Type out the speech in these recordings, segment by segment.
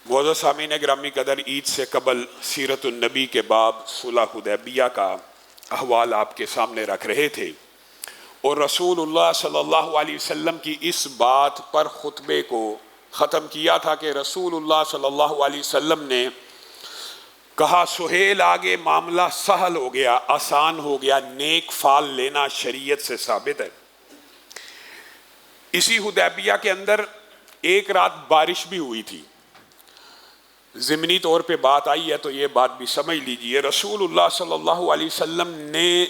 معزز سامعین گرامی قدر، عید سے قبل سیرت النبی کے باب صلح حدیبیہ کا احوال آپ کے سامنے رکھ رہے تھے، اور رسول اللہ صلی اللہ علیہ وسلم کی اس بات پر خطبے کو ختم کیا تھا کہ رسول اللہ صلی اللہ علیہ وسلم نے کہا سہیل آگے معاملہ سہل ہو گیا، آسان ہو گیا، نیک فال لینا شریعت سے ثابت ہے۔ اسی حدیبیہ کے اندر ایک رات بارش بھی ہوئی تھی، ضمنی طور پہ بات آئی ہے تو یہ بات بھی سمجھ لیجئے۔ رسول اللہ صلی اللہ علیہ وسلم نے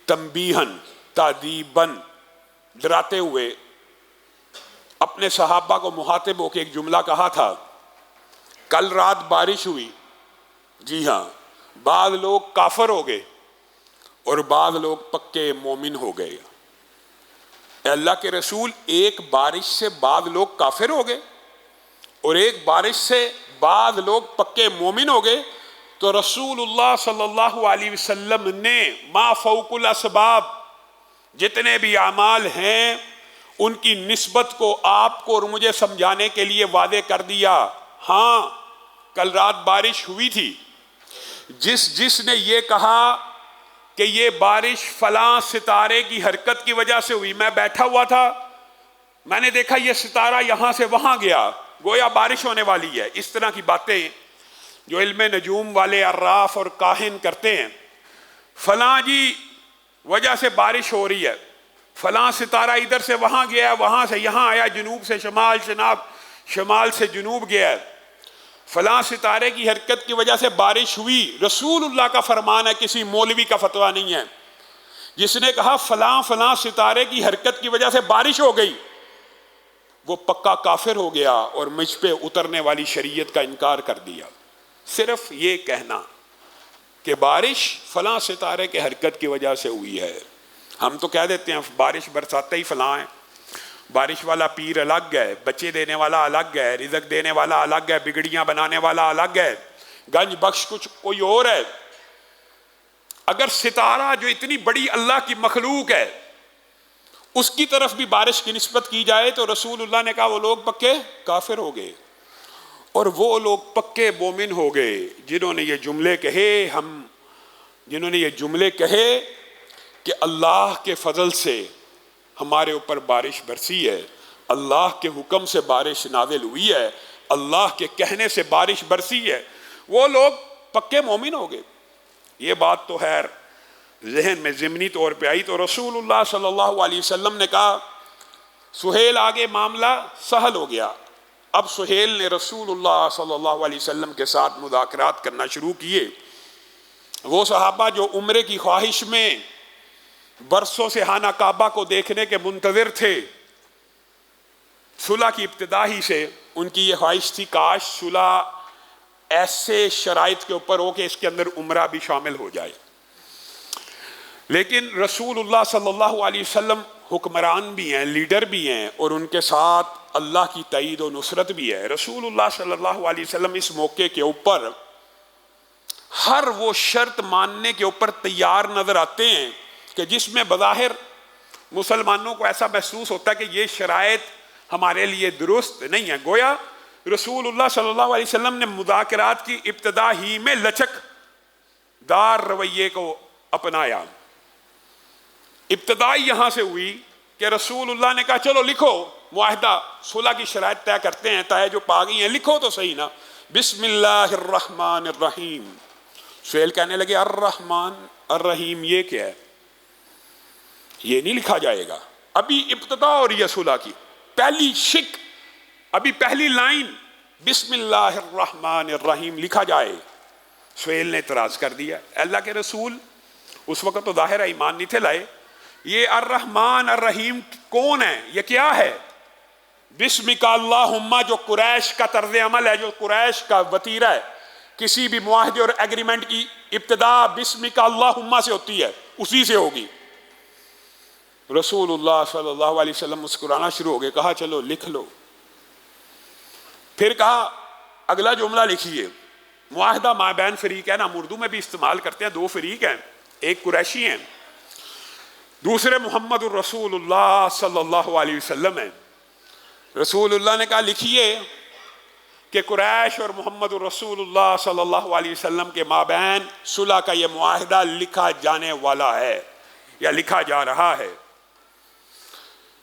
تنبیہن، تادیباً، ڈراتے ہوئے اپنے صحابہ کو مخاطب ہو کے ایک جملہ کہا تھا، کل رات بارش ہوئی، جی ہاں، بعض لوگ کافر ہو گئے اور بعض لوگ پکے مومن ہو گئے۔ اے اللہ کے رسول، ایک بارش سے بعض لوگ کافر ہو گئے اور ایک بارش سے بعض لوگ پکے مومن ہو گئے، تو رسول اللہ صلی اللہ علیہ وسلم نے ما فوق الاسباب، جتنے بھی اعمال ہیں ان کی نسبت کو آپ کو اور مجھے سمجھانے کے لیے واضح کر دیا۔ ہاں، کل رات بارش ہوئی تھی، جس نے یہ کہا کہ یہ بارش فلاں ستارے کی حرکت کی وجہ سے ہوئی، میں بیٹھا ہوا تھا، میں نے دیکھا یہ ستارہ یہاں سے وہاں گیا، گویا بارش ہونے والی ہے۔ اس طرح کی باتیں جو علم نجوم والے عراف اور کاہن کرتے ہیں، فلاں جی وجہ سے بارش ہو رہی ہے، فلاں ستارہ ادھر سے وہاں گیا، وہاں سے یہاں آیا، جنوب سے شمال، شمال سے جنوب گیا، فلاں ستارے کی حرکت کی وجہ سے بارش ہوئی۔ رسول اللہ کا فرمان ہے، کسی مولوی کا فتویٰ نہیں ہے۔ جس نے کہا فلاں فلاں ستارے کی حرکت کی وجہ سے بارش ہو گئی، وہ پکا کافر ہو گیا اور مجھ پہ اترنے والی شریعت کا انکار کر دیا۔ صرف یہ کہنا کہ بارش فلاں ستارے کے حرکت کی وجہ سے ہوئی ہے، ہم تو کہہ دیتے ہیں بارش برساتا ہی فلاں ہے، بارش والا پیر الگ ہے، بچے دینے والا الگ ہے، رزق دینے والا الگ ہے، بگڑیاں بنانے والا الگ ہے، گنج بخش کچھ کوئی اور ہے۔ اگر ستارہ جو اتنی بڑی اللہ کی مخلوق ہے اس کی طرف بھی بارش کی نسبت کی جائے تو رسول اللہ نے کہا وہ لوگ پکے کافر ہو گئے اور وہ لوگ پکے مومن ہو گئے جنہوں نے یہ جملے کہے کہ اللہ کے فضل سے ہمارے اوپر بارش برسی ہے، اللہ کے حکم سے بارش نازل ہوئی ہے، اللہ کے کہنے سے بارش برسی ہے، وہ لوگ پکے مومن ہو گئے۔ یہ بات تو خیر ذہن میں ضمنی طور پہ آئی تو رسول اللہ صلی اللہ علیہ وسلم نے کہا سہیل آگے معاملہ سہل ہو گیا۔ اب سہیل نے رسول اللہ صلی اللہ علیہ وسلم کے ساتھ مذاکرات کرنا شروع کیے۔ وہ صحابہ جو عمرے کی خواہش میں برسوں سے خانہ کعبہ کو دیکھنے کے منتظر تھے، صلح کی ابتدا ہی سے ان کی یہ خواہش تھی کاش صلح ایسے شرائط کے اوپر ہو کہ اس کے اندر عمرہ بھی شامل ہو جائے، لیکن رسول اللہ صلی اللہ علیہ وسلم حکمران بھی ہیں، لیڈر بھی ہیں، اور ان کے ساتھ اللہ کی تائید و نصرت بھی ہے۔ رسول اللہ صلی اللہ علیہ وسلم اس موقع کے اوپر ہر وہ شرط ماننے کے اوپر تیار نظر آتے ہیں کہ جس میں بظاہر مسلمانوں کو ایسا محسوس ہوتا ہے کہ یہ شرائط ہمارے لیے درست نہیں ہے۔ گویا رسول اللہ صلی اللہ علیہ وسلم نے مذاکرات کی ابتدا ہی میں لچک دار رویے کو اپنایا۔ ابتدائی یہاں سے ہوئی کہ رسول اللہ نے کہا چلو لکھو معاہدہ، صلح کی شرائط طے کرتے ہیں، طے جو پا گئی ہیں لکھو تو صحیح نا، بسم اللہ الرحمن الرحیم۔ سہیل کہنے لگے الرحمن الرحیم یہ کیا ہے؟ یہ نہیں لکھا جائے گا، ابھی ابتدا ہو رہی ہے صلح کی، پہلی شک، ابھی پہلی لائن بسم اللہ الرحمن الرحیم لکھا جائے۔ سہیل نے اعتراض کر دیا، اللہ کے رسول اس وقت تو ظاہر ایمان نہیں تھے لائے، یہ الرحمن الرحیم کون ہے، یہ کیا ہے؟ بسمک اللہم جو قریش کا طرز عمل ہے، جو قریش کا وتیرہ ہے، کسی بھی معاہدے اور ایگریمنٹ کی ابتدا بسمک اللہم سے ہوتی ہے، اسی سے ہوگی۔ رسول اللہ صلی اللہ علیہ وسلم مسکرانا شروع ہو گئے، کہا چلو لکھ لو۔ پھر کہا اگلا جملہ لکھیے، معاہدہ مابین فریقین، ہم اردو میں بھی استعمال کرتے ہیں، دو فریق ہیں، ایک قریشی ہیں، دوسرے محمد الرسول اللہ صلی اللہ علیہ وسلم ہیں۔ رسول اللہ نے کہا لکھیے کہ قریش اور محمد رسول اللہ صلی اللہ علیہ وسلم کے مابین صلح کا یہ معاہدہ لکھا جانے والا ہے یا لکھا جا رہا ہے۔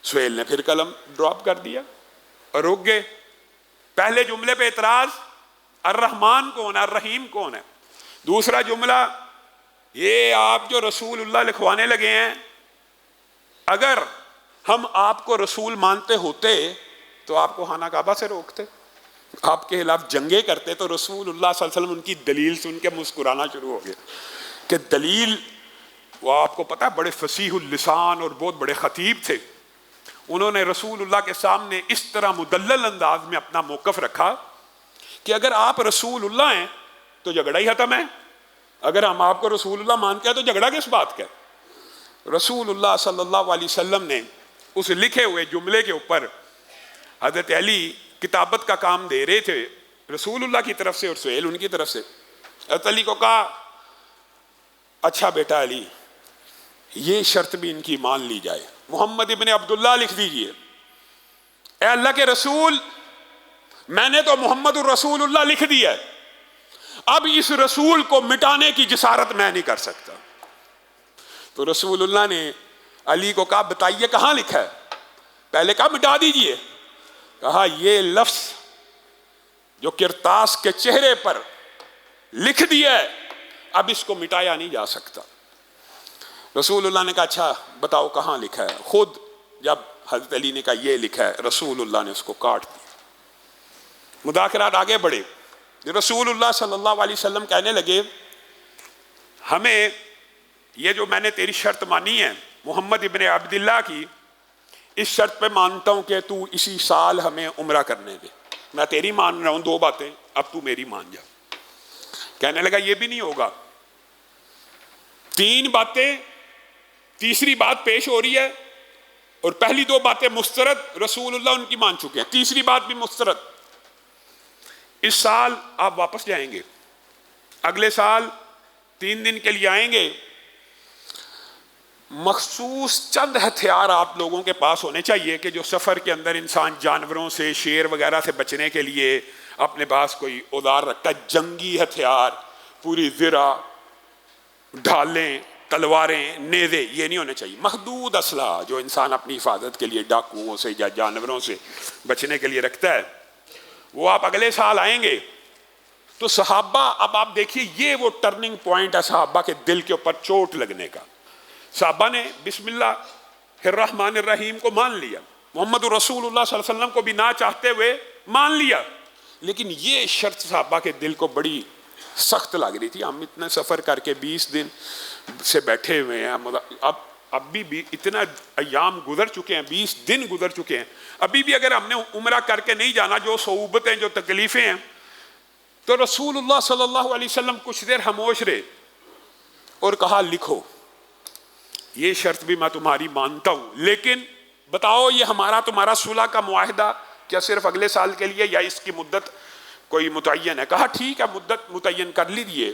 سہیل نے پھر قلم ڈراپ کر دیا اور رک گئے۔ پہلے جملے پہ اعتراض، الرحمن کون ہے، الرحیم کون ہے؟ دوسرا جملہ، یہ آپ جو رسول اللہ لکھوانے لگے ہیں، اگر ہم آپ کو رسول مانتے ہوتے تو آپ کو خانہ کعبہ سے روکتے، آپ کے خلاف جنگیں کرتے۔ تو رسول اللہ صلی اللہ علیہ وسلم ان کی دلیل سن کے مسکرانا شروع ہو گیا کہ دلیل، وہ آپ کو پتا بڑے فصیح اللسان اور بہت بڑے خطیب تھے، انہوں نے رسول اللہ کے سامنے اس طرح مدلل انداز میں اپنا موقف رکھا کہ اگر آپ رسول اللہ ہیں تو جھگڑا ہی ختم ہے، اگر ہم آپ کو رسول اللہ مانتے ہیں تو جھگڑا کس بات کا؟ رسول اللہ صلی اللہ علیہ وسلم نے اس لکھے ہوئے جملے کے اوپر حضرت علی کتابت کا کام دے رہے تھے رسول اللہ کی طرف سے اور سہیل ان کی طرف سے۔ حضرت علی کو کہا، اچھا بیٹا علی، یہ شرط بھی ان کی مان لی جائے، محمد ابن عبداللہ لکھ دیجئے، اے اللہ کے رسول، میں نے تو محمد الرسول اللہ لکھ دیا ہے، اب اس رسول کو مٹانے کی جسارت میں نہیں کر سکتا۔ تو رسول اللہ نے علی کو کہا، بتائیے کہاں لکھا ہے؟ پہلے کہا مٹا دیجئے، کہا یہ لفظ جو کرتاس کے چہرے پر لکھ دیا ہے اب اس کو مٹایا نہیں جا سکتا۔ رسول اللہ نے کہا اچھا بتاؤ کہاں لکھا ہے؟ خود جب حضرت علی نے کہا یہ لکھا ہے، رسول اللہ نے اس کو کاٹ دیا۔ مذاکرات آگے بڑھے، رسول اللہ صلی اللہ علیہ وسلم کہنے لگے، ہمیں یہ جو میں نے تیری شرط مانی ہے محمد ابن عبداللہ کی، اس شرط پہ مانتا ہوں کہ تو اسی سال ہمیں عمرہ کرنے دے، میں تیری مان رہا ہوں دو باتیں، اب تو میری مان جا۔ کہنے لگا یہ بھی نہیں ہوگا، تین باتیں، تیسری بات پیش ہو رہی ہے اور پہلی دو باتیں مسترد رسول اللہ ان کی مان چکے ہیں، تیسری بات بھی مسترد۔ اس سال آپ واپس جائیں گے، اگلے سال 3 دن کے لیے آئیں گے، مخصوص چند ہتھیار آپ لوگوں کے پاس ہونے چاہیے کہ جو سفر کے اندر انسان جانوروں سے، شیر وغیرہ سے بچنے کے لیے اپنے پاس کوئی اوزار رکھتا ہے، جنگی ہتھیار، پوری زرہ، ڈھالیں، تلواریں، نیزے، یہ نہیں ہونے چاہیے، محدود اسلحہ جو انسان اپنی حفاظت کے لیے ڈاکوؤں سے یا جانوروں سے بچنے کے لیے رکھتا ہے، وہ آپ اگلے سال آئیں گے۔ تو صحابہ، اب آپ دیکھیے یہ وہ ٹرننگ پوائنٹ ہے صحابہ کے دل کے اوپر چوٹ لگنے کا۔ صحابہ نے بسم اللہ الرحمن الرحیم کو مان لیا، محمد رسول اللہ صلی اللہ علیہ وسلم کو بھی نہ چاہتے ہوئے مان لیا، لیکن یہ شرط صحابہ کے دل کو بڑی سخت لگ رہی تھی۔ ہم اتنے سفر کر کے 20 دن سے بیٹھے ہوئے ہیں، اب بھی اتنا ایام گزر چکے ہیں، 20 دن گزر چکے ہیں، ابھی بھی اگر ہم نے عمرہ کر کے نہیں جانا، جو صعوبتیں، جو تکلیفیں ہیں۔ تو رسول اللہ صلی اللہ علیہ وسلم کچھ دیر خاموش رہے اور کہا لکھو، یہ شرط بھی میں تمہاری مانتا ہوں، لیکن بتاؤ یہ ہمارا تمہارا صلح کا معاہدہ کیا صرف اگلے سال کے لیے یا اس کی مدت کوئی متعین ہے؟ کہا ٹھیک ہے، مدت متعین کر لیجیے۔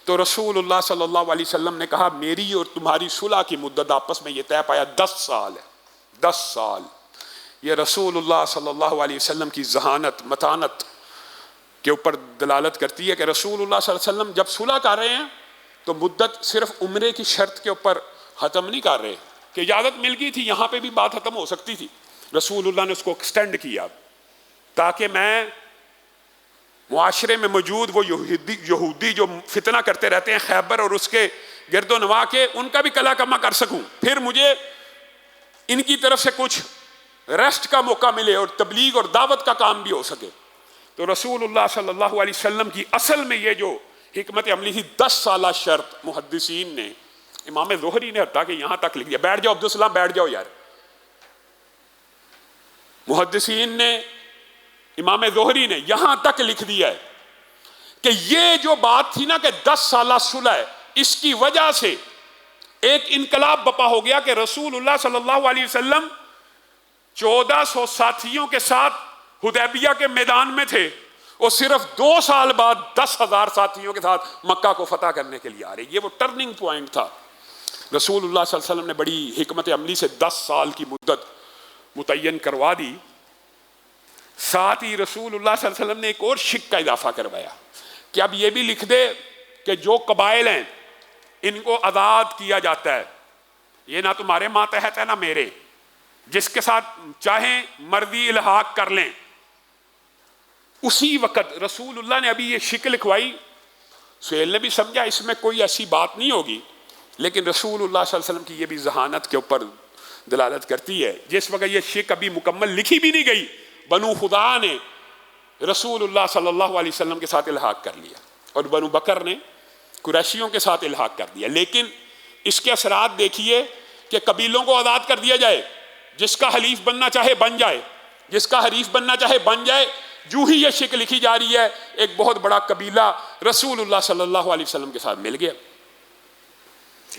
تو رسول اللہ صلی اللہ علیہ وسلم نے کہا میری اور تمہاری صلح کی مدت آپس میں یہ طے پایا 10 سال ہے، 10 سال۔ یہ رسول اللہ صلی اللہ علیہ وسلم کی ذہانت، متانت کے اوپر دلالت کرتی ہے کہ رسول اللہ صلی اللہ علیہ وسلم جب صلح کر رہے ہیں تو مدت صرف عمرے کی شرط کے اوپر ختم نہیں کر رہے، کہ اجازت مل گئی تھی یہاں پہ بھی بات ختم ہو سکتی تھی، رسول اللہ نے اس کو ایکسٹینڈ کیا تاکہ میں معاشرے میں موجود وہ یہودی جو فتنہ کرتے رہتے ہیں خیبر اور اس کے گرد و نواح کے، ان کا بھی کلا کما کر سکوں، پھر مجھے ان کی طرف سے کچھ ریسٹ کا موقع ملے اور تبلیغ اور دعوت کا کام بھی ہو سکے۔ تو رسول اللہ صلی اللہ علیہ وسلم کی اصل میں یہ جو حکمت عملی تھی، 10 سالہ شرط محدثین نے، امام ظہری نے حتیٰ کہ یہاں تک لکھ دیا، بیٹھ جاؤ عبدالسلام، بیٹھ جاؤ یار، محدثین نے، امام ظہری نے یہاں تک لکھ دیا ہے کہ یہ جو بات تھی نا کہ 10 سالہ صلح ہے، اس کی وجہ سے ایک انقلاب بپا ہو گیا کہ رسول اللہ صلی اللہ علیہ وسلم 1400 ساتھیوں کے ساتھ حدیبیہ کے میدان میں تھے، اور صرف 2 سال بعد 10,000 ساتھیوں کے ساتھ مکہ کو فتح کرنے کے لیے آ رہے۔ یہ وہ ٹرننگ پوائنٹ تھا۔ رسول اللہ صلی اللہ علیہ وسلم نے بڑی حکمت عملی سے 10 سال کی مدت متعین کروا دی۔ ساتھ ہی رسول اللہ صلی اللہ علیہ وسلم نے ایک اور شک کا اضافہ کروایا کہ اب یہ بھی لکھ دے کہ جو قبائل ہیں ان کو آزاد کیا جاتا ہے، یہ نہ تمہارے ماتحت ہے نہ میرے، جس کے ساتھ چاہیں مرضی الحاق کر لیں۔ اسی وقت رسول اللہ نے ابھی یہ شک لکھوائی، سہیل نے بھی سمجھا اس میں کوئی ایسی بات نہیں ہوگی، لیکن رسول اللہ صلی اللہ علیہ وسلم کی یہ بھی ذہانت کے اوپر دلالت کرتی ہے۔ جس وقت یہ شک ابھی مکمل لکھی بھی نہیں گئی، بنو خدا نے رسول اللہ صلی اللہ علیہ وسلم کے ساتھ الحاق کر لیا اور بنو بکر نے قریشیوں کے ساتھ الحاق کر دیا۔ لیکن اس کے اثرات دیکھیے کہ قبیلوں کو آزاد کر دیا جائے، جس کا حلیف بننا چاہے بن جائے، جس کا حریف بننا چاہے بن جائے۔ جو ہی یہ شک لکھی جا رہی ہے، ایک بہت بڑا قبیلہ رسول اللہ صلی اللہ علیہ وسلم کے ساتھ مل گیا۔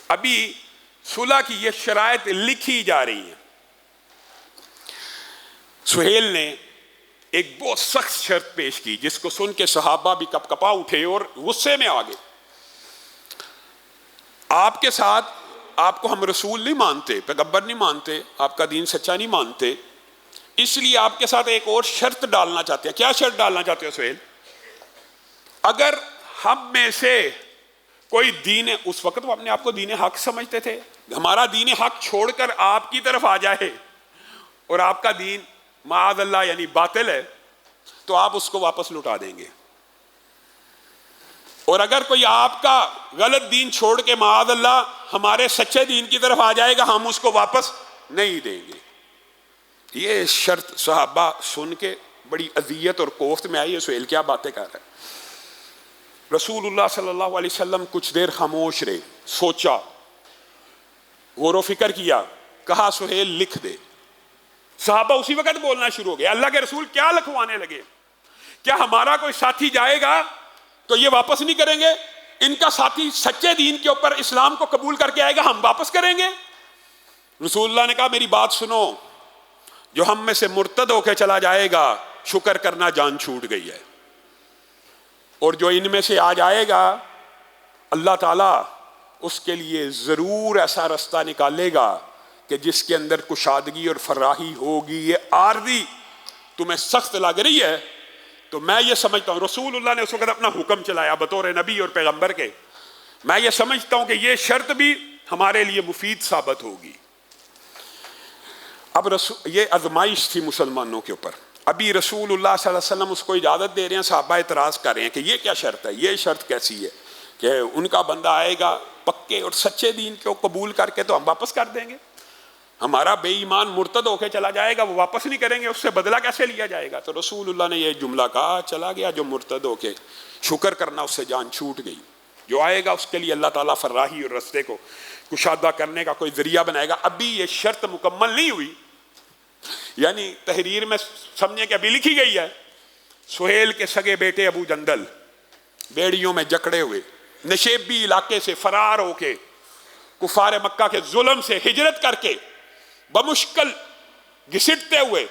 ابھی صلح کی یہ شرائط لکھی جا رہی ہیں۔ سہیل نے ایک بہت سخت شرط پیش کی جس کو سن کے صحابہ بھی کپ کپا اٹھے اور غصے میں آ گئے۔ آپ کے ساتھ آپ کو ہم رسول نہیں مانتے، پیغمبر نہیں مانتے، آپ کا دین سچا نہیں مانتے، اس لیے آپ کے ساتھ ایک اور شرط ڈالنا چاہتے ہیں۔ کیا شرط ڈالنا چاہتے ہو سہیل؟ اگر ہم میں سے کوئی دین، اس وقت وہ اپنے آپ کو دین حق سمجھتے تھے، ہمارا دین حق چھوڑ کر آپ کی طرف آ جائے اور آپ کا دین معاذ اللہ یعنی باطل ہے تو آپ اس کو واپس لوٹا دیں گے، اور اگر کوئی آپ کا غلط دین چھوڑ کے معاذ اللہ ہمارے سچے دین کی طرف آ جائے گا ہم اس کو واپس نہیں دیں گے۔ یہ شرط صحابہ سن کے بڑی اذیت اور کوفت میں آئی ہے، سہیل کیا باتیں کر رہا ہے۔ رسول اللہ صلی اللہ علیہ وسلم کچھ دیر خاموش رہے، سوچا، غور و فکر کیا، کہا سہیل لکھ دے۔ صحابہ اسی وقت بولنا شروع ہو گئے، اللہ کے رسول کیا لکھوانے لگے؟ کیا ہمارا کوئی ساتھی جائے گا تو یہ واپس نہیں کریں گے؟ ان کا ساتھی سچے دین کے اوپر اسلام کو قبول کر کے آئے گا، ہم واپس کریں گے؟ رسول اللہ نے کہا میری بات سنو، جو ہم میں سے مرتد ہو کے چلا جائے گا شکر کرنا جان چھوٹ گئی ہے، اور جو ان میں سے آ جائے گا اللہ تعالیٰ اس کے لیے ضرور ایسا رستہ نکالے گا کہ جس کے اندر کشادگی اور فراحی ہوگی۔ یہ عارضی تمہیں سخت لگ رہی ہے تو میں یہ سمجھتا ہوں، رسول اللہ نے اس وقت اپنا حکم چلایا بطور نبی اور پیغمبر کے، میں یہ سمجھتا ہوں کہ یہ شرط بھی ہمارے لیے مفید ثابت ہوگی۔ اب یہ آزمائش تھی مسلمانوں کے اوپر، ابھی رسول اللہ صلی اللہ علیہ وسلم اس کو اجازت دے رہے ہیں، صحابہ اعتراض کر رہے ہیں کہ یہ کیا شرط ہے، یہ شرط کیسی ہے کہ ان کا بندہ آئے گا پکے اور سچے دین کو قبول کر کے تو ہم واپس کر دیں گے، ہمارا بے ایمان مرتد ہو کے چلا جائے گا وہ واپس نہیں کریں گے، اس سے بدلہ کیسے لیا جائے گا؟ تو رسول اللہ نے یہ جملہ کہا، چلا گیا جو مرتد ہو کے شکر کرنا اس سے جان چھوٹ گئی، جو آئے گا اس کے لیے اللہ تعالیٰ فراحی اور رستے کو کشادہ کرنے کا کوئی ذریعہ بنائے گا۔ ابھی یہ شرط مکمل نہیں ہوئی، یعنی تحریر میں سمجھے کہ ابھی لکھی گئی ہے۔ سہیل کے سگے بیٹے ابو جندل بیڑیوں میں جکڑے ہوئے، نشیبی علاقے سے فرار ہو کے، کفار مکہ کے ظلم سے ہجرت کر کے بمشکل گھسٹتے ہوئے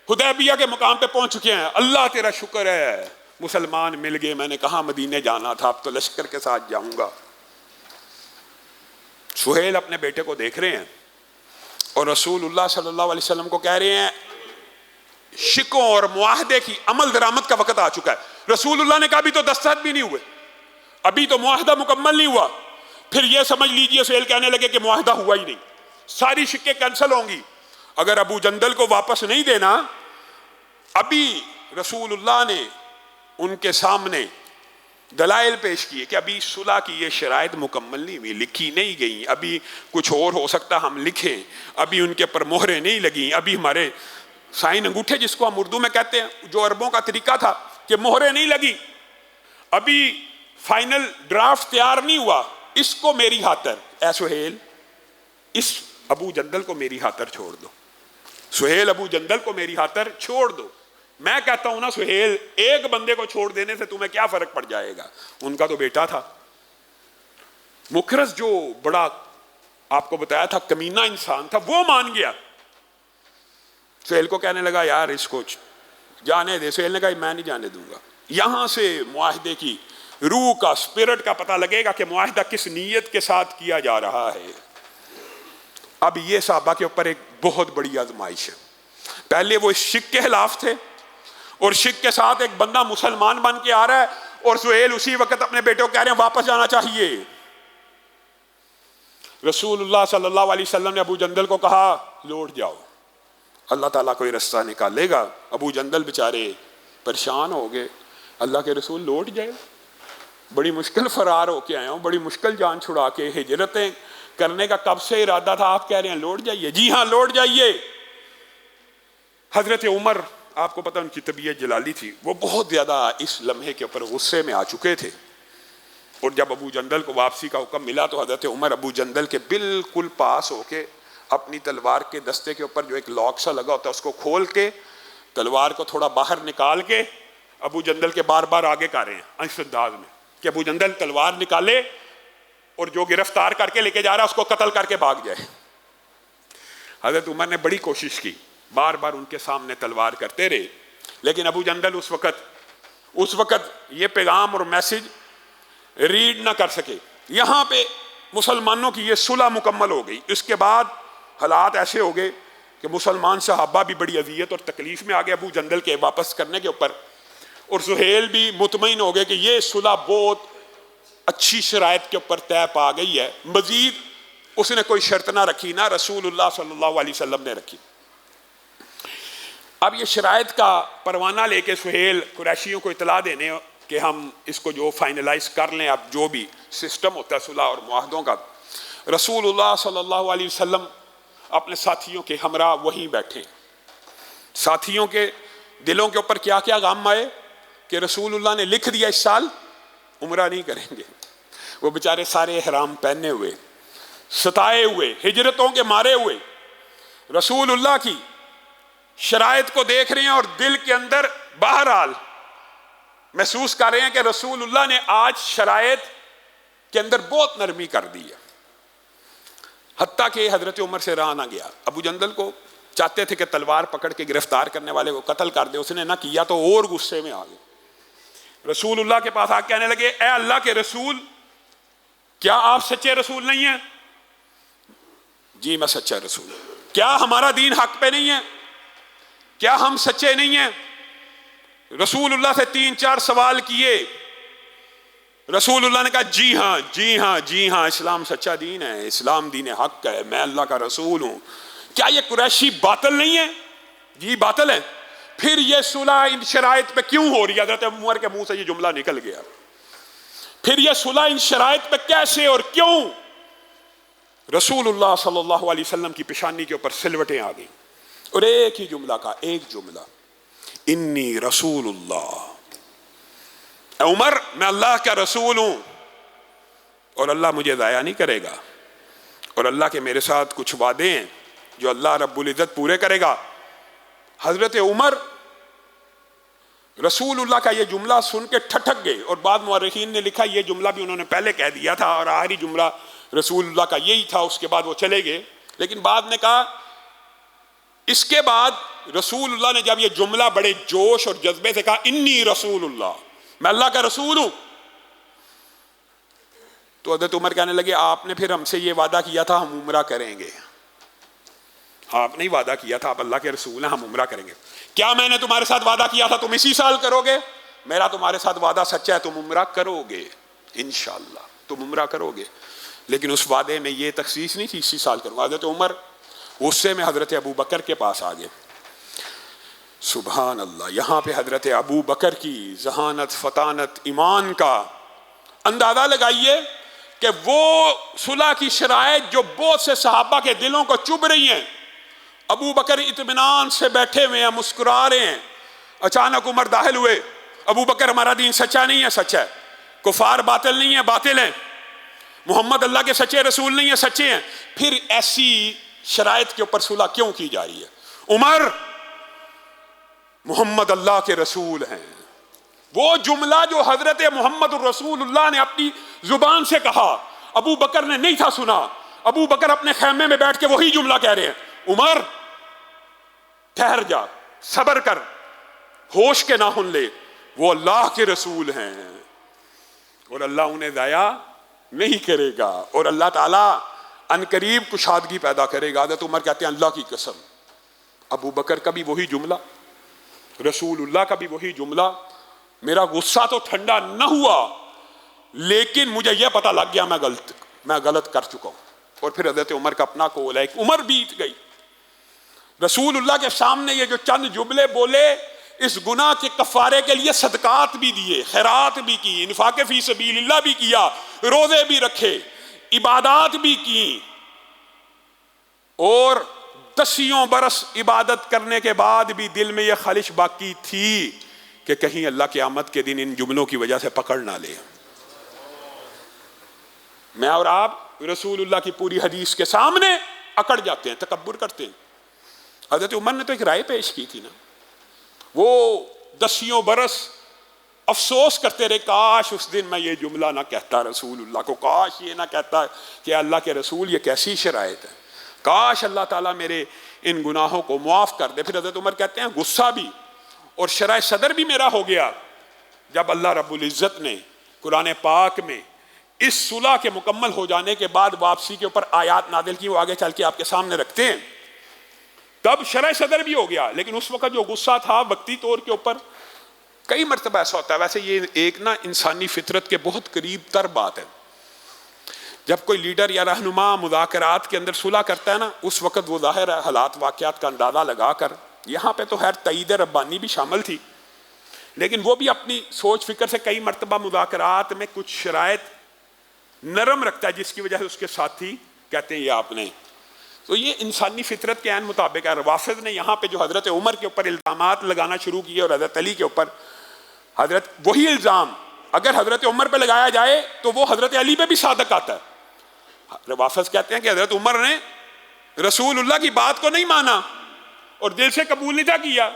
حدیبیہ کے مقام پہ پہنچ چکے ہیں۔ اللہ تیرا شکر ہے مسلمان مل گئے، میں نے کہا مدینے جانا تھا، اب تو لشکر کے ساتھ جاؤں گا۔ سہیل اپنے بیٹے کو دیکھ رہے ہیں اور رسول اللہ صلی اللہ علیہ وسلم کو کہہ رہے ہیں شکوں اور معاہدے کی عمل درآمد کا وقت آ چکا ہے۔ رسول اللہ نے کہا ابھی تو دستخط بھی نہیں ہوئے، ابھی تو معاہدہ مکمل نہیں ہوا۔ پھر یہ سمجھ لیجئے سہیل کہنے لگے کہ معاہدہ ہوا ہی نہیں، ساری شکیں کینسل ہوں گی۔ اگر ابو جندل کو واپس نہیں دینا، ابھی رسول اللہ نے ان کے سامنے دلائل پیش کیے کہ ابھی صلح کی یہ شرائط مکمل نہیں ہوئی، لکھی نہیں گئی، ابھی کچھ اور ہو سکتا ہم لکھیں، ابھی ان کے پر مہریں نہیں لگیں، ابھی ہمارے سائن انگوٹھے جس کو ہم اردو میں کہتے ہیں جو عربوں کا طریقہ تھا کہ مہریں نہیں لگی، ابھی فائنل ڈرافٹ تیار نہیں ہوا، اس کو میری خاطر اے سہیل اس ابو جندل کو میری خاطر چھوڑ دو، سہیل ابو جندل کو میری خاطر چھوڑ دو۔ میں کہتا ہوں نا سہیل ایک بندے کو چھوڑ دینے سے تمہیں کیا فرق پڑ جائے گا، ان کا تو بیٹا تھا مکرز جو بڑا آپ کو بتایا تھا کمینہ انسان تھا، وہ مان گیا۔ سہیل کو کہنے لگا یار اس کو جانے دے، سہیل نے کہا میں نہیں جانے دوں گا۔ یہاں سے معاہدے کی روح کا اسپرٹ کا پتہ لگے گا کہ معاہدہ کس نیت کے ساتھ کیا جا رہا ہے۔ اب یہ صحابہ کے اوپر ایک بہت بڑی آزمائش ہے، پہلے وہ اس شک کے خلاف تھے، اور شک کے ساتھ ایک بندہ مسلمان بن کے آ رہا ہے، اور سہیل اسی وقت اپنے بیٹے کو کہہ رہے ہیں واپس جانا چاہیے۔ رسول اللہ صلی اللہ علیہ وسلم نے ابو جندل کو کہا لوٹ جاؤ، اللہ تعالیٰ کوئی رستہ نکالے گا۔ ابو جندل بیچارے پریشان ہو گئے، اللہ کے رسول لوٹ جائے، بڑی مشکل فرار ہو کے آئے ہوں، بڑی مشکل جان چھڑا کے، ہجرتیں کرنے کا کب سے ارادہ تھا، آپ کہہ رہے ہیں لوٹ جائیے؟ جی ہاں لوٹ جائیے۔ حضرت عمر، آپ کو پتہ ان کی طبیعت جلالی تھی، وہ بہت زیادہ اس لمحے کے اوپر غصے میں آ چکے تھے، اور جب ابو جندل کو واپسی کا حکم ملا تو حضرت عمر ابو جندل کے بالکل پاس ہو کے اپنی تلوار کے دستے کے اوپر جو ایک لاک سا لگا ہوتا ہے اس کو کھول کے تلوار کو تھوڑا باہر نکال کے ابو جندل کے بار بار آگے کر رہے ہیں اس انداز میں کہ ابو جندل تلوار نکالے اور جو گرفتار کر کے لے کے جا رہا ہے اس کو قتل کر کے بھاگ جائے۔ حضرت عمر نے بڑی کوشش کی، بار بار ان کے سامنے تلوار کرتے رہے، لیکن ابو جندل اس وقت یہ پیغام اور میسج ریڈ نہ کر سکے۔ یہاں پہ مسلمانوں کی یہ صلح مکمل ہو گئی۔ اس کے بعد حالات ایسے ہو گئے کہ مسلمان صحابہ بھی بڑی اذیت اور تکلیف میں آ گئے ابو جندل کے واپس کرنے کے اوپر، اور سہیل بھی مطمئن ہو گئے کہ یہ صلح بہت اچھی شرائط کے اوپر طے پا گئی ہے، مزید اس نے کوئی شرط نہ رکھی، نہ رسول اللہ صلی اللہ علیہ وسلم نے رکھی۔ اب یہ شرائط کا پروانہ لے کے سہیل قریشیوں کو اطلاع دینے کہ ہم اس کو جو فائنلائز کر لیں، اب جو بھی سسٹم ہوتا ہے صلح اور معاہدوں کا، رسول اللہ صلی اللہ علیہ وسلم اپنے ساتھیوں کے ہمراہ وہیں بیٹھے۔ ساتھیوں کے دلوں کے اوپر کیا کیا غم آئے کہ رسول اللہ نے لکھ دیا اس سال عمرہ نہیں کریں گے۔ وہ بیچارے سارے احرام پہنے ہوئے، ستائے ہوئے، ہجرتوں کے مارے ہوئے، رسول اللہ کی شرائط کو دیکھ رہے ہیں اور دل کے اندر بہرحال محسوس کر رہے ہیں کہ رسول اللہ نے آج شرائط کے اندر بہت نرمی کر دی ہے، حتیٰ کہ حضرت عمر سے رہا نہ گیا۔ ابو جندل کو چاہتے تھے کہ تلوار پکڑ کے گرفتار کرنے والے کو قتل کر دے، اس نے نہ کیا تو اور غصے میں آ گئے۔ رسول اللہ کے پاس آ کے کہنے لگے اے اللہ کے رسول، کیا آپ سچے رسول نہیں ہیں؟ جی میں سچا رسول ہوں۔ کیا ہمارا دین حق پہ نہیں ہے؟ کیا ہم سچے نہیں ہیں؟ رسول اللہ سے 3-4 سوال کیے، رسول اللہ نے کہا جی ہاں جی ہاں جی ہاں، اسلام سچا دین ہے، اسلام دین حق ہے، میں اللہ کا رسول ہوں۔ کیا یہ قریشی باطل نہیں ہے؟ جی باطل ہے۔ پھر یہ صلح ان شرائط پہ کیوں ہو رہی ہے؟ حضرت عمر کے منہ سے یہ جملہ نکل گیا، پھر یہ صلح ان شرائط پہ کیسے اور کیوں؟ رسول اللہ صلی اللہ علیہ وسلم کی پیشانی کے اوپر سلوٹیں آ گئیں اور ایک ہی جملہ کہا، ایک جملہ، انی رسول اللہ، اے عمر میں اللہ کا رسول ہوں اور اللہ مجھے ضائع نہیں کرے گا، اور اللہ کے میرے ساتھ کچھ وعدے ہیں جو اللہ رب العزت پورے کرے گا۔ حضرت عمر رسول اللہ کا یہ جملہ سن کے ٹھٹک گئے، اور بعد مورخین نے لکھا یہ جملہ بھی انہوں نے پہلے کہہ دیا تھا اور آخری جملہ رسول اللہ کا یہی تھا، اس کے بعد وہ چلے گئے۔ لیکن بعد نے کہا اس کے بعد رسول اللہ نے جب یہ جملہ بڑے جوش اور جذبے سے کہا انی رسول اللہ، میں اللہ کا رسول ہوں، تو حضرت عمر کہنے لگے آپ نے پھر ہم سے یہ وعدہ کیا تھا ہم عمرہ کریں گے، آپ نے ہی وعدہ کیا تھا آپ اللہ کے رسول ہیں ہم عمرہ کریں گے۔ کیا میں نے تمہارے ساتھ وعدہ کیا تھا تم اسی سال کرو گے؟ میرا تمہارے ساتھ وعدہ سچا ہے، تم عمرہ کرو گے انشاءاللہ، تم عمرہ کرو گے۔ لیکن اس وعدے میں یہ تخصیص نہیں تھی اسی سال کرو۔ حضرت عمر غصے میں حضرت ابو بکر کے پاس آ گئے۔ سبحان اللہ، یہاں پہ حضرت ابو بکر کی ذہانت، فطانت، ایمان کا اندازہ لگائیے کہ وہ صلح کی شرائط جو بہت سے صحابہ کے دلوں کو چبھ رہی ہیں، ابو بکر اطمینان سے بیٹھے ہوئے ہیں، مسکرا رہے ہیں، اچانک عمر داخل ہوئے، ابو بکر ہمارا دین سچا نہیں ہے، سچا ہے، کفار باطل نہیں ہے، باطل ہیں، محمد اللہ کے سچے رسول نہیں ہیں، سچے ہیں۔ پھر ایسی شرائط کے اوپر صلح کیوں کی جا رہی ہے؟ عمر محمد اللہ کے رسول ہیں، وہ جملہ جو حضرت محمد الرسول اللہ نے اپنی زبان سے کہا ابو بکر نے نہیں تھا سنا، ابو بکر اپنے خیمے میں بیٹھ کے وہی جملہ کہہ رہے ہیں، عمر ٹھہر جا، صبر کر، ہوش کے ناخن لے، وہ اللہ کے رسول ہیں اور اللہ انہیں ضائع نہیں کرے گا، اور اللہ تعالیٰ ان قریب کشادگی پیدا کرے گا۔ حضرت عمر کہتے ہیں اللہ کی قسم ابو بکر کا بھی وہی جملہ، رسول اللہ کا بھی وہی جملہ، میرا غصہ تو ٹھنڈا نہ ہوا لیکن مجھے یہ پتہ لگ گیا میں غلط کر چکا ہوں. اور پھر حضرت عمر کا اپنا قول ہے، ایک عمر بیت گئی، رسول اللہ کے سامنے یہ جو چند جملے بولے، اس گناہ کے کفارے کے لیے صدقات بھی دیے، خیرات بھی کی، انفاق فی سبیل اللہ بھی کیا، روزے بھی رکھے، عبادات بھی کی، اور 10 برس عبادت کرنے کے بعد بھی دل میں یہ خواہش باقی تھی کہ کہیں اللہ قیامت کے دن ان جملوں کی وجہ سے پکڑ نہ لے. میں اور آپ رسول اللہ کی پوری حدیث کے سامنے اکڑ جاتے ہیں، تکبر کرتے ہیں. حضرت عمر نے تو ایک رائے پیش کی تھی نا، وہ 10 برس افسوس کرتے رہے، کاش اس دن میں یہ جملہ نہ کہتا رسول اللہ کو، کاش یہ نہ کہتا کہ اللہ کے رسول یہ کیسی شرائط ہے، کاش اللہ تعالیٰ میرے ان گناہوں کو معاف کر دے. پھر حضرت عمر کہتے ہیں غصہ بھی اور شرح صدر بھی میرا ہو گیا جب اللہ رب العزت نے قرآن پاک میں اس صلح کے مکمل ہو جانے کے بعد واپسی کے اوپر آیات نازل کی، وہ آگے چل کے آپ کے سامنے رکھتے ہیں. تب شرح صدر بھی ہو گیا، لیکن اس وقت جو غصہ تھا وقتی طور کے اوپر، کئی مرتبہ ایسا ہوتا ہے. ویسے یہ ایک نا انسانی فطرت کے بہت قریب تر بات ہے. جب کوئی لیڈر یا رہنما مذاکرات کے اندر صلح کرتا ہے نا، اس وقت وہ ظاہر ہے حالات واقعات کا اندازہ لگا کر، یہاں پہ تو خیر تائید ربانی بھی شامل تھی، لیکن وہ بھی اپنی سوچ فکر سے کئی مرتبہ مذاکرات میں کچھ شرائط نرم رکھتا ہے، جس کی وجہ سے اس کے ساتھی کہتے ہیں یہ آپ نے. تو یہ انسانی فطرت کے عین مطابق ہے. روافض نے یہاں پہ جو حضرت عمر کے اوپر الزامات لگانا شروع کیے اور حضرت علی کے اوپر، حضرت وہی الزام اگر حضرت عمر پہ لگایا جائے تو وہ حضرت علی پہ بھی صادق آتا ہے. روافض کہتے ہیں کہ حضرت عمر نے رسول اللہ کی بات کو نہیں مانا اور دل سے قبول نہیں تھا کیا.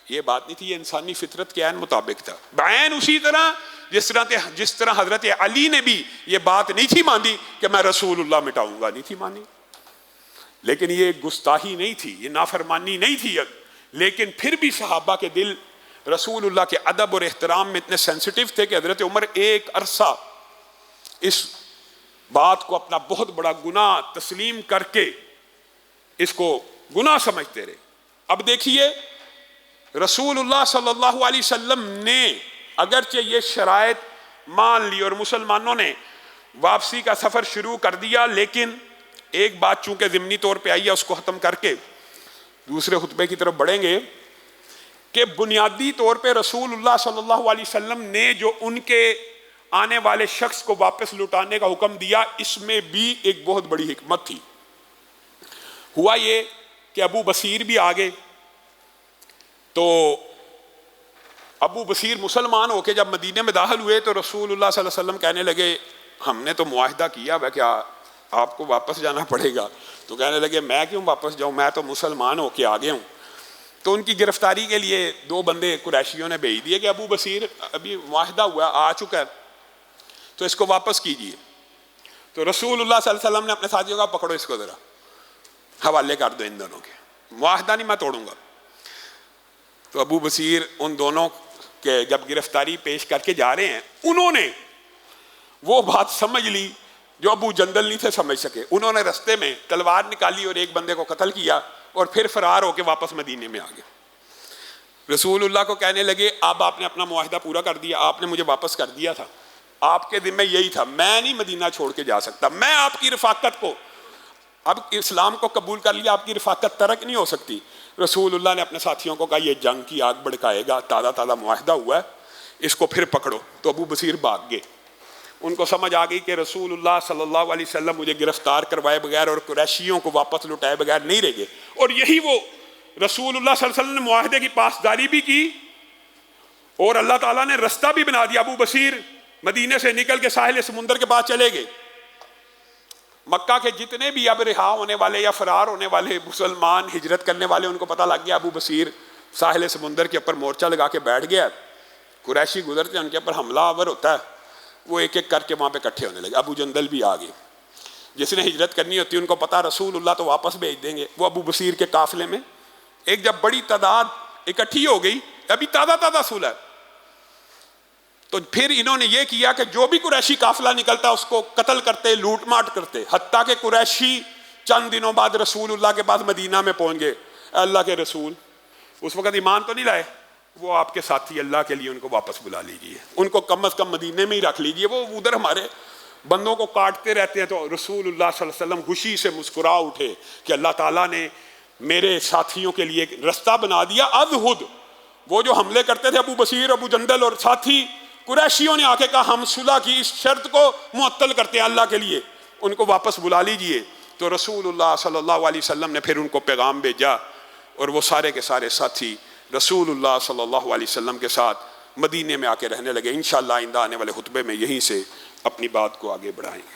یہ بات نہیں تھی، یہ انسانی فطرت کے عین مطابق تھا. بعین اسی طرح جس طرح حضرت علی نے بھی یہ بات نہیں تھی مانی کہ میں رسول اللہ مٹاؤں گا، نہیں تھی مانی، لیکن یہ گستاخی نہیں تھی، یہ نافرمانی نہیں تھی. لیکن پھر بھی صحابہ کے دل رسول اللہ کے ادب اور احترام میں اتنے سینسٹیو تھے کہ حضرت عمر ایک عرصہ اس بات کو اپنا بہت بڑا گناہ تسلیم کر کے اس کو گناہ سمجھتے رہے. اب دیکھیے رسول اللہ صلی اللہ علیہ وسلم نے اگرچہ یہ شرائط مان لی اور مسلمانوں نے واپسی کا سفر شروع کر دیا، لیکن ایک بات چونکہ ضمنی طور پہ آئی ہے، اس کو ختم کر کے دوسرے خطبے کی طرف بڑھیں گے کہ بنیادی طور پہ رسول اللہ صلی اللہ علیہ وسلم نے جو ان کے آنے والے شخص کو واپس لوٹانے کا حکم دیا، اس میں بھی ایک بہت بڑی حکمت تھی. ہوا یہ کہ ابو بصیر بھی آگے، تو ابو بصیر مسلمان ہو کے جب مدینے میں داخل ہوئے تو رسول اللہ صلی اللہ علیہ وسلم کہنے لگے ہم نے تو معاہدہ کیا ہے کیا آپ کو واپس جانا پڑے گا؟ تو کہنے لگے میں کیوں واپس جاؤں، میں تو مسلمان ہو کے آگے ہوں. تو ان کی گرفتاری کے لیے 2 بندے قریشیوں نے بھیج دیے کہ ابو بصیر ابھی معاہدہ ہوا آ چکا ہے تو اس کو واپس کیجیے. تو رسول اللہ صلی اللہ علیہ وسلم نے اپنے ساتھیوں کا پکڑو اس کو ذرا حوالے کر دو ان دونوں کے، معاہدہ نہیں میں توڑوں گا. تو ابو بصیر ان دونوں کے جب گرفتاری پیش کر کے جا رہے ہیں، انہوں نے وہ بات سمجھ لی جو ابو جندل نہیں تھے سمجھ سکے. انہوں نے رستے میں تلوار نکالی اور ایک بندے کو قتل کیا اور پھر فرار ہو کے واپس مدینے میں آ گئے. رسول اللہ کو کہنے لگے اب آپ نے اپنا معاہدہ پورا کر دیا، آپ نے مجھے واپس کر دیا تھا، آپ کے ذمہ یہی تھا، میں نہیں مدینہ چھوڑ کے جا سکتا، میں آپ کی رفاقت کو، اب اسلام کو قبول کر لیا، آپ کی رفاقت ترک نہیں ہو سکتی. رسول اللہ نے اپنے ساتھیوں کو کہا یہ جنگ کی آگ بھڑکائے گا، تازہ معاہدہ ہوا ہے، اس کو پھر پکڑو. تو ابو بصیر بھاگ گئے. ان کو سمجھ آ گئی کہ رسول اللہ صلی اللہ علیہ وسلم مجھے گرفتار کروائے بغیر اور قریشیوں کو واپس لوٹائے بغیر نہیں رہ گئے. اور یہی وہ رسول اللہ صلی اللہ علیہ وسلم نے معاہدے کی پاسداری بھی کی اور اللہ تعالیٰ نے رستہ بھی بنا دیا. ابو بصیر مدینے سے نکل کے ساحل سمندر کے پاس چلے گئے. مکہ کے جتنے بھی اب رہا ہونے والے یا فرار ہونے والے مسلمان ہجرت کرنے والے، ان کو پتہ لگ گیا ابو بصیر ساحل سمندر کے اوپر مورچہ لگا کے بیٹھ گیا. قریشی گزرتے ان کے اوپر حملہ آور ہوتا ہے، وہ ایک ایک کر کے وہاں پہ اکٹھے ہونے لگے. ابو جندل بھی آ گئے، جس نے ہجرت کرنی ہوتی ان کو پتہ رسول اللہ تو واپس بھیج دیں گے. وہ ابو بصیر کے قافلے میں ایک جب بڑی تعداد اکٹھی ہو گئی، ابھی تازہ صلح ہے، تو پھر انہوں نے یہ کیا کہ جو بھی قریشی قافلہ نکلتا اس کو قتل کرتے، لوٹ ماٹ کرتے، حتیٰ کہ قریشی چند دنوں بعد رسول اللہ کے پاس مدینہ میں پہنچ گئے. اللہ کے رسول اس وقت ایمان تو نہیں لائے، وہ آپ کے ساتھی اللہ کے لیے ان کو واپس بلا لیجئے، ان کو کم از کم مدینے میں ہی رکھ لیجئے، وہ ادھر ہمارے بندوں کو کاٹتے رہتے ہیں۔ تو رسول اللہ صلی اللہ علیہ وسلم خوشی سے مسکرا اٹھے کہ اللہ تعالیٰ نے میرے ساتھیوں کے لیے ایک رستہ بنا دیا۔ اذہد، وہ جو حملے کرتے تھے ابو بصیر، ابو جندل اور ساتھی، قریشیوں نے آ کے کہا ہم صلح کی اس شرط کو معطل کرتے ہیں اللہ کے لیے، ان کو واپس بلا لیجئے۔ تو رسول اللہ صلی اللہ علیہ وسلم نے پھر ان کو پیغام بھیجا، اور وہ سارے کے سارے ساتھی رسول اللہ صلی اللہ علیہ وسلم کے ساتھ مدینے میں آ کے رہنے لگے۔ انشاءاللہ آئندہ آنے والے خطبے میں یہیں سے اپنی بات کو آگے بڑھائیں گے۔